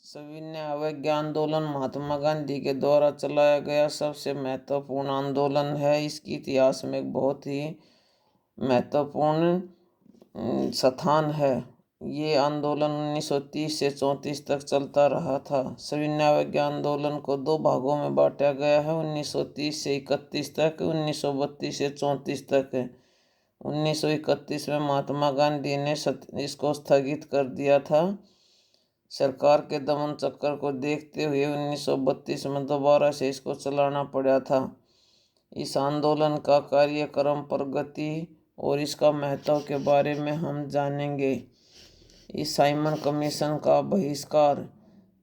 सविनय अवज्ञा आंदोलन महात्मा गांधी के द्वारा चलाया गया सबसे महत्वपूर्ण आंदोलन है। इसके इतिहास में एक बहुत ही महत्वपूर्ण स्थान है। ये आंदोलन 1930 से 34 तक चलता रहा था। सविनय अवज्ञा आंदोलन को दो भागों में बांटा गया है, 1930 से 31 तक, 1932 से 34 तक। 1931 में महात्मा गांधी ने इसको स्थगित कर दिया था। सरकार के दमन चक्कर को देखते हुए 1932 में दोबारा से इसको चलाना पड़ा था। इस आंदोलन का कार्यक्रम, प्रगति और इसका महत्व के बारे में हम जानेंगे। इस साइमन कमीशन का बहिष्कार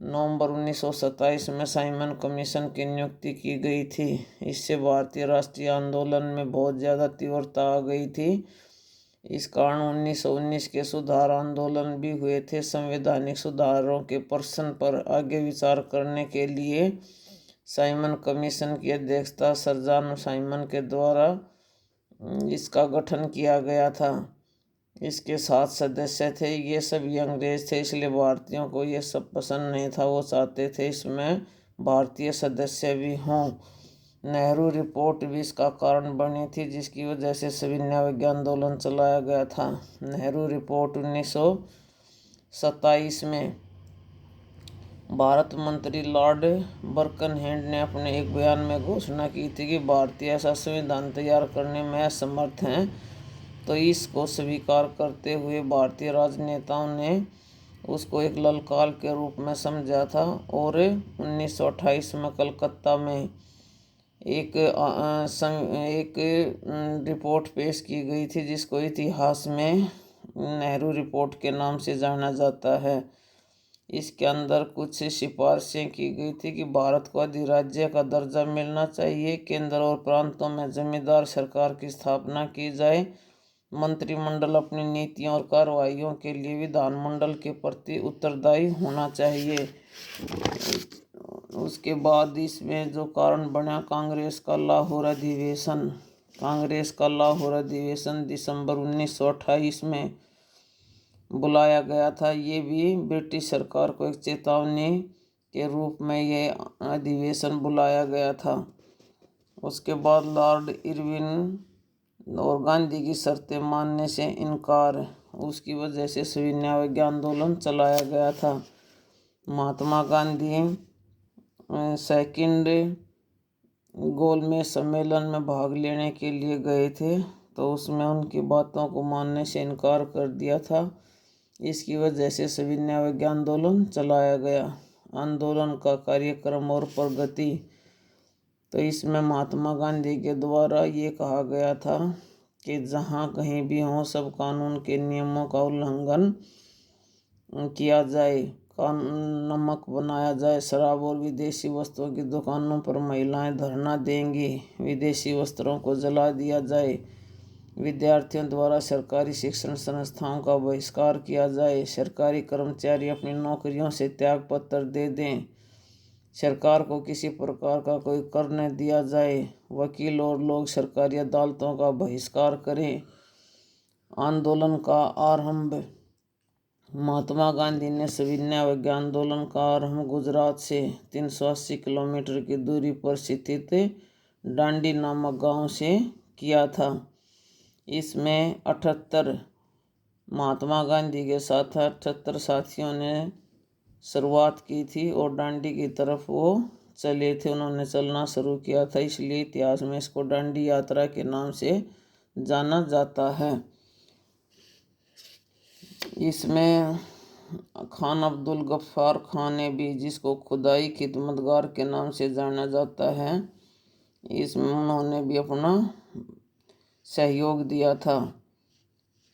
नवंबर 1927 में साइमन कमीशन की नियुक्ति की गई थी। इससे भारतीय राष्ट्रीय आंदोलन में बहुत ज़्यादा तीव्रता आ गई थी। इस कारण 1919 के सुधार आंदोलन भी हुए थे। संवैधानिक सुधारों के प्रश्न पर आगे विचार करने के लिए साइमन कमीशन की अध्यक्षता सर जॉन साइमन के द्वारा इसका गठन किया गया था। इसके 7 सदस्य थे। ये सभी अंग्रेज थे, इसलिए भारतीयों को ये सब पसंद नहीं था। वो चाहते थे इसमें भारतीय सदस्य भी हों। नेहरू रिपोर्ट भी इसका कारण बनी थी, जिसकी वजह से सविनय अवज्ञा आंदोलन चलाया गया था। नेहरू रिपोर्ट 1927 में भारत मंत्री लॉर्ड बर्कनहेड ने अपने एक बयान में घोषणा की थी कि भारतीय ऐसा संविधान तैयार करने में असमर्थ हैं। तो इसको स्वीकार करते हुए भारतीय राजनेताओं ने उसको एक ललकार के रूप में समझा था और 1928 में कलकत्ता में एक रिपोर्ट पेश की गई थी, जिसको इतिहास में नेहरू रिपोर्ट के नाम से जाना जाता है। इसके अंदर कुछ सिफारिशें की गई थी कि भारत को अधिराज्य का दर्जा मिलना चाहिए, केंद्र और प्रांतों में जमींदार सरकार की स्थापना की जाए, मंत्रिमंडल अपनी नीतियों और कार्रवाइयों के लिए विधानमंडल के प्रति उत्तरदायी होना चाहिए। उसके बाद इसमें जो कारण बना कांग्रेस का लाहौर अधिवेशन दिसंबर 1928 में बुलाया गया था। ये भी ब्रिटिश सरकार को एक चेतावनी के रूप में ये अधिवेशन बुलाया गया था। उसके बाद लॉर्ड इरविन और गांधी की शर्तें मानने से इनकार, उसकी वजह से सविनय अवज्ञा आंदोलन चलाया गया था। महात्मा गांधी सेकंड गोलमेज सम्मेलन में भाग लेने के लिए गए थे, तो उसमें उनकी बातों को मानने से इनकार कर दिया था। इसकी वजह से सविनय अवज्ञा आंदोलन चलाया गया। आंदोलन का कार्यक्रम और प्रगति, तो इसमें महात्मा गांधी के द्वारा ये कहा गया था कि जहाँ कहीं भी हो सब कानून के नियमों का उल्लंघन किया जाए, नमक बनाया जाए, शराब और विदेशी वस्त्रों की दुकानों पर महिलाएं धरना देंगी, विदेशी वस्त्रों को जला दिया जाए, विद्यार्थियों द्वारा सरकारी शिक्षण संस्थाओं का बहिष्कार किया जाए, सरकारी कर्मचारी अपनी नौकरियों से त्यागपत्र दे दें, सरकार को किसी प्रकार का कोई कर न दिया जाए, वकील और लोग सरकारी अदालतों का बहिष्कार करें। आंदोलन का आरंभ, महात्मा गांधी ने सविनय अवज्ञा आंदोलन का आरंभ गुजरात से 380 किलोमीटर की दूरी पर स्थित डांडी नामक गांव से किया था। इसमें 78 महात्मा गांधी के साथ 78 साथियों ने शुरुआत की थी और डांडी की तरफ वो चले थे। उन्होंने चलना शुरू किया था, इसलिए इतिहास में इसको डांडी यात्रा के नाम से जाना जाता है। इसमें खान अब्दुल गफ्फार खान ने भी, जिसको खुदाई खिदमतगार के नाम से जाना जाता है, इसमें उन्होंने भी अपना सहयोग दिया था।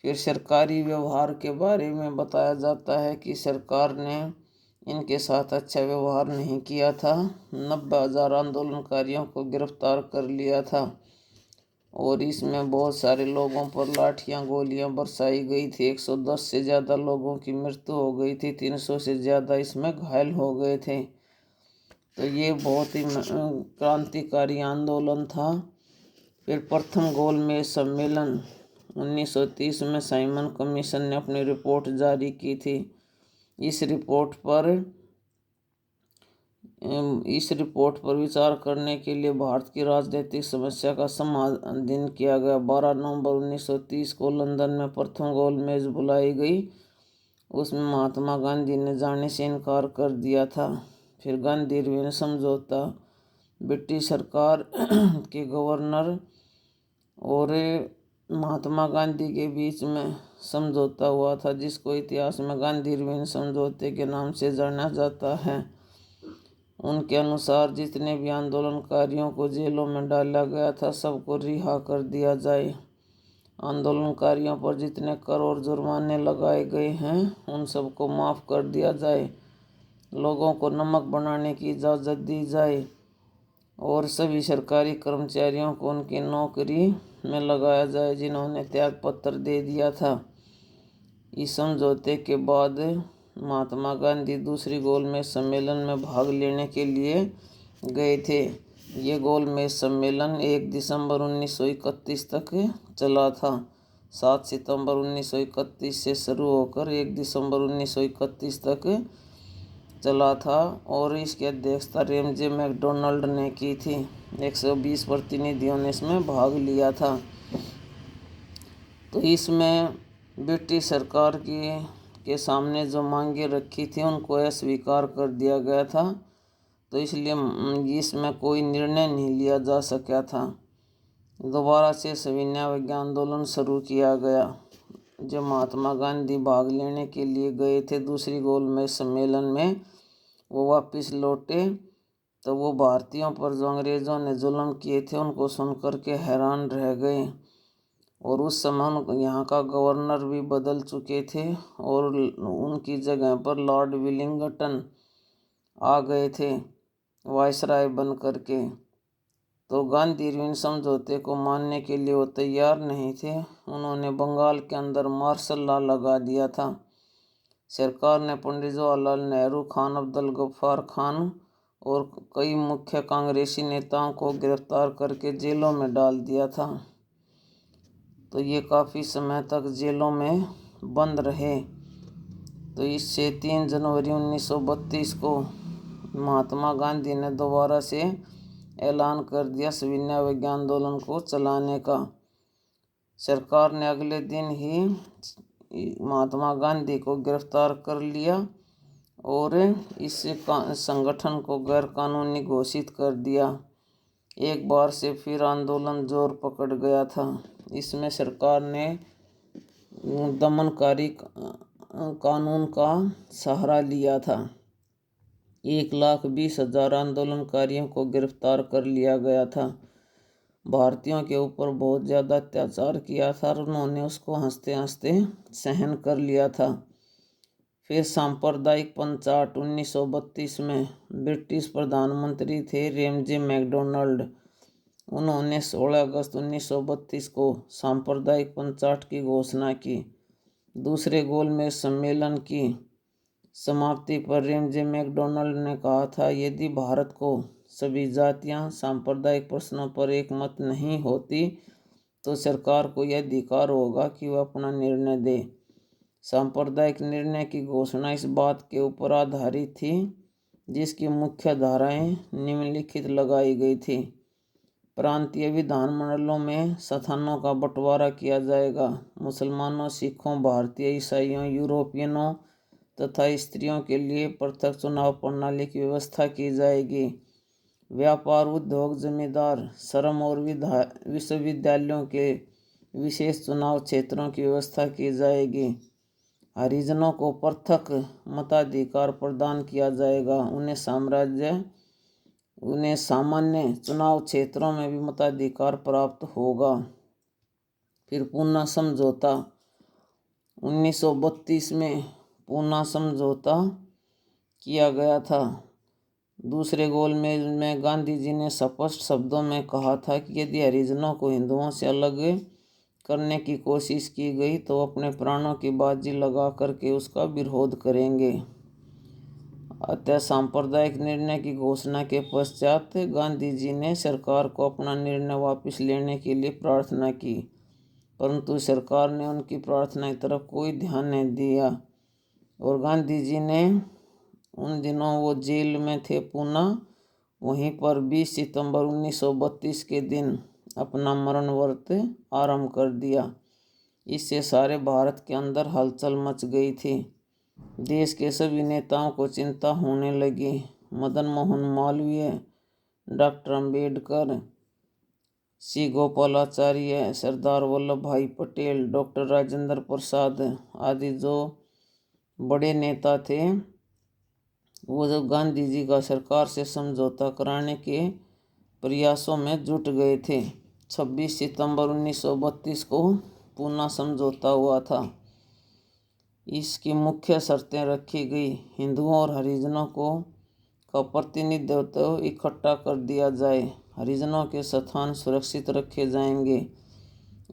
फिर सरकारी व्यवहार के बारे में बताया जाता है कि सरकार ने इनके साथ अच्छा व्यवहार नहीं किया था। 90,000 आंदोलनकारियों को गिरफ्तार कर लिया था और इसमें बहुत सारे लोगों पर लाठियां गोलियां बरसाई गई थी। 110 से ज़्यादा लोगों की मृत्यु हो गई थी, 300 से ज़्यादा इसमें घायल हो गए थे। तो ये बहुत ही क्रांतिकारी आंदोलन था। फिर प्रथम गोलमेज सम्मेलन 1930 में साइमन कमीशन ने अपनी रिपोर्ट जारी की थी। इस रिपोर्ट पर इस रिपोर्ट पर विचार करने के लिए भारत की राजनीतिक समस्या का समाधान किया गया। 12 नवंबर 1930 को लंदन में प्रथम गोलमेज बुलाई गई। उसमें महात्मा गांधी ने जाने से इनकार कर दिया था। फिर गांधी इरविन समझौता, ब्रिटिश सरकार के गवर्नर और महात्मा गांधी के बीच में समझौता हुआ था, जिसको इतिहास में गांधी इरविन समझौते के नाम से जाना जाता है। उनके अनुसार जितने भी आंदोलनकारियों को जेलों में डाला गया था, सबको रिहा कर दिया जाए। आंदोलनकारियों पर जितने कर और जुर्माने लगाए गए हैं, उन सबको माफ़ कर दिया जाए। लोगों को नमक बनाने की इजाज़त दी जाए और सभी सरकारी कर्मचारियों को उनकी नौकरी में लगाया जाए जिन्होंने त्याग पत्र दे दिया था। इस समझौते के बाद महात्मा गांधी दूसरी गोलमेज सम्मेलन में भाग लेने के लिए गए थे। ये गोलमेज सम्मेलन 1 दिसंबर 1931 तक चला था। 7 सितंबर 1931 से शुरू होकर 1 दिसंबर 1931 तक चला था और इसकी अध्यक्षता रेमजे मैकडोनाल्ड ने की थी। 120 प्रतिनिधियों ने इसमें भाग लिया था। तो इसमें ब्रिटिश सरकार के सामने जो मांगे रखी थी, उनको अस्वीकार कर दिया गया था। तो इसलिए इसमें कोई निर्णय नहीं लिया जा सका था। दोबारा से सविनय अवज्ञा आंदोलन शुरू किया गया। जब महात्मा गांधी भाग लेने के लिए गए थे दूसरी गोलमेज सम्मेलन में, वो वापस लौटे तो वो भारतीयों पर जो अंग्रेज़ों ने जुल्म किए थे उनको सुनकर के हैरान रह गए। और उस समय यहाँ का गवर्नर भी बदल चुके थे और उनकी जगह पर लॉर्ड विलिंगटन आ गए थे वायसराय बन करके। तो गांधी इरविन समझौते को मानने के लिए वो तैयार नहीं थे। उन्होंने बंगाल के अंदर मार्शल लॉ लगा दिया था। सरकार ने पंडित जवाहरलाल नेहरू, खान अब्दुल गफ्फार खान और कई मुख्य कांग्रेसी नेताओं को गिरफ्तार करके जेलों में डाल दिया था। तो ये काफ़ी समय तक जेलों में बंद रहे। तो इससे 3 जनवरी 1932 को महात्मा गांधी ने दोबारा से ऐलान कर दिया सविनय अवज्ञा आंदोलन को चलाने का। सरकार ने अगले दिन ही महात्मा गांधी को गिरफ्तार कर लिया और इस संगठन को गैर कानूनी घोषित कर दिया। एक बार से फिर आंदोलन जोर पकड़ गया था। इसमें सरकार ने दमनकारी कानून का सहारा लिया था। 1,20,000 आंदोलनकारियों को गिरफ्तार कर लिया गया था। भारतीयों के ऊपर बहुत ज़्यादा अत्याचार किया था और उन्होंने उसको हंसते हंसते सहन कर लिया था। फिर सांप्रदायिक पंचाट 1932 में ब्रिटिश प्रधानमंत्री थे रेमजे मैकडोनाल्ड। उन्होंने 16 अगस्त 1932 को सांप्रदायिक पंचाट की घोषणा की। दूसरे गोलमेज सम्मेलन की समाप्ति पर रेमजे मैकडोनाल्ड ने कहा था, यदि भारत को सभी जातियां सांप्रदायिक प्रश्नों पर एक मत नहीं होती तो सरकार को यह अधिकार होगा कि वह अपना निर्णय दे। सांप्रदायिक निर्णय की घोषणा इस बात के ऊपर आधारित थी जिसकी मुख्य धाराएं निम्नलिखित लगाई गई थी। प्रांतीय विधानमंडलों में स्थानों का बंटवारा किया जाएगा। मुसलमानों, सिखों, भारतीय ईसाइयों, यूरोपियनों तथा स्त्रियों के लिए पृथक चुनाव प्रणाली की व्यवस्था की जाएगी। व्यापार, उद्योग, जमींदार, श्रम और विश्वविद्यालयों के विशेष चुनाव क्षेत्रों की व्यवस्था की जाएगी। हरिजनों को पृथक मताधिकार प्रदान किया जाएगा। उन्हें सामान्य चुनाव क्षेत्रों में भी मताधिकार प्राप्त होगा। फिर पूना समझौता 1932 में पूना समझौता किया गया था। दूसरे गोलमेज में गांधी जी ने स्पष्ट शब्दों में कहा था कि यदि हरिजनों को हिंदुओं से अलग करने की कोशिश की गई तो अपने प्राणों की बाजी लगा करके उसका विरोध करेंगे। अतः सांप्रदायिक निर्णय की घोषणा के पश्चात गांधी जी ने सरकार को अपना निर्णय वापस लेने के लिए प्रार्थना की, परंतु सरकार ने उनकी प्रार्थना की तरफ कोई ध्यान नहीं दिया और गांधी जी ने उन दिनों वो जेल में थे पूना। वहीं पर 20 सितंबर 1932 के दिन अपना मरण व्रत आरंभ कर दिया। इससे सारे भारत के अंदर हलचल मच गई थी। देश के सभी नेताओं को चिंता होने लगी। मदन मोहन मालवीय, डॉक्टर अंबेडकर, सी गोपालाचार्य, सरदार वल्लभ भाई पटेल, डॉक्टर राजेंद्र प्रसाद आदि जो बड़े नेता थे, वो जब गांधी जी का सरकार से समझौता कराने के प्रयासों में जुट गए थे। 26 सितंबर 1932 को पूना समझौता हुआ था। इसकी मुख्य शर्तें रखी गई। हिंदुओं और हरिजनों का प्रतिनिधित्व इकट्ठा कर दिया जाए। हरिजनों के स्थान सुरक्षित रखे जाएंगे।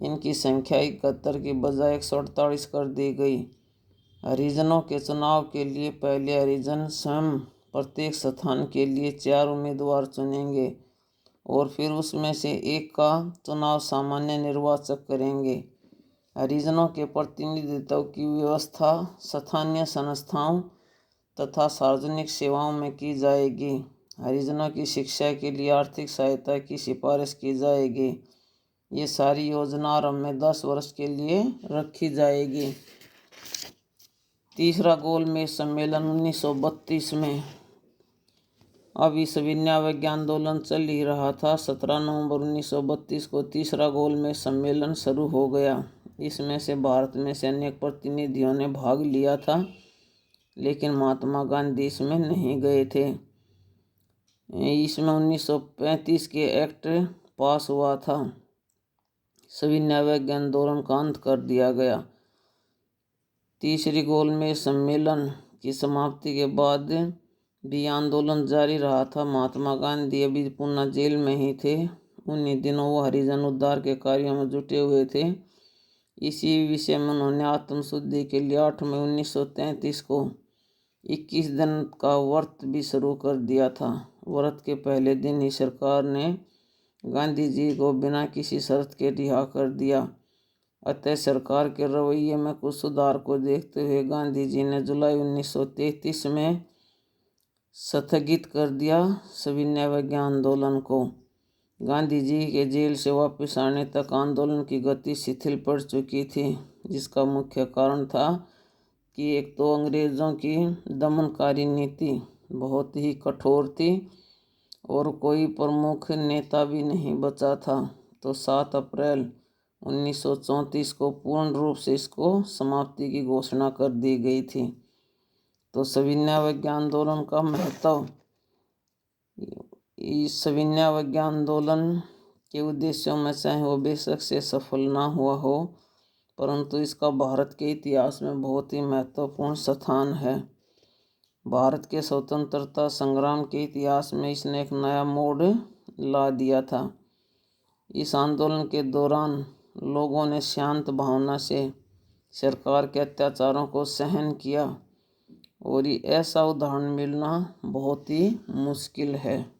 इनकी संख्या 71 की बजाय 148 कर दी गई। हरिजनों के चुनाव के लिए पहले हरिजन स्वयं प्रत्येक स्थान के लिए 4 उम्मीदवार चुनेंगे और फिर उसमें से एक का चुनाव सामान्य निर्वाचक करेंगे। हरिजनों के प्रतिनिधित्व की व्यवस्था स्थानीय संस्थाओं तथा सार्वजनिक सेवाओं में की जाएगी। हरिजनों की शिक्षा के लिए आर्थिक सहायता की सिफारिश की जाएगी। ये सारी योजना आरंभ में 10 वर्ष के लिए रखी जाएगी। तीसरा गोलमेज सम्मेलन 1932 में। अभी सविनय अवज्ञा आंदोलन चल ही रहा था। 17 नवंबर 1932 को तीसरा गोलमेज सम्मेलन शुरू हो गया। इसमें से भारत में से अनेक प्रतिनिधियों ने भाग लिया था, लेकिन महात्मा गांधी इसमें नहीं गए थे। इसमें 1935 के एक्ट पास हुआ था। सविनय अवज्ञा आंदोलन का अंत कर दिया गया। तीसरी गोलमेज सम्मेलन की समाप्ति के बाद भी आंदोलन जारी रहा था। महात्मा गांधी अभी पूना जेल में ही थे। उन्हीं दिनों वो हरिजन उद्धार के कार्यों में जुटे हुए थे। इसी विषय में उन्होंने आत्मशुद्धि के लिए 8 मई 1933 को 21 दिन का व्रत भी शुरू कर दिया था। व्रत के पहले दिन ही सरकार ने गांधी जी को बिना किसी शर्त के रिहा कर दिया। अतः सरकार के रवैये में कुछ सुधार को देखते हुए गांधी जी ने जुलाई 1933 में स्थगित कर दिया सविनय अवज्ञा आंदोलन को। गांधी जी के जेल से वापस आने तक आंदोलन की गति शिथिल पड़ चुकी थी, जिसका मुख्य कारण था कि एक तो अंग्रेज़ों की दमनकारी नीति बहुत ही कठोर थी और कोई प्रमुख नेता भी नहीं बचा था। तो 7 अप्रैल 1934 को पूर्ण रूप से इसको समाप्ति की घोषणा कर दी गई थी। तो सविनय अवज्ञा आंदोलन का महत्व। इस सविनय अवज्ञा आंदोलन के उद्देश्यों में चाहे वो बेशक से सफल ना हुआ हो, परंतु इसका भारत के इतिहास में बहुत ही महत्वपूर्ण स्थान है। भारत के स्वतंत्रता संग्राम के इतिहास में इसने एक नया मोड़ ला दिया था। इस आंदोलन के दौरान लोगों ने शांत भावना से सरकार के अत्याचारों को सहन किया और ऐसा उदाहरण मिलना बहुत ही मुश्किल है।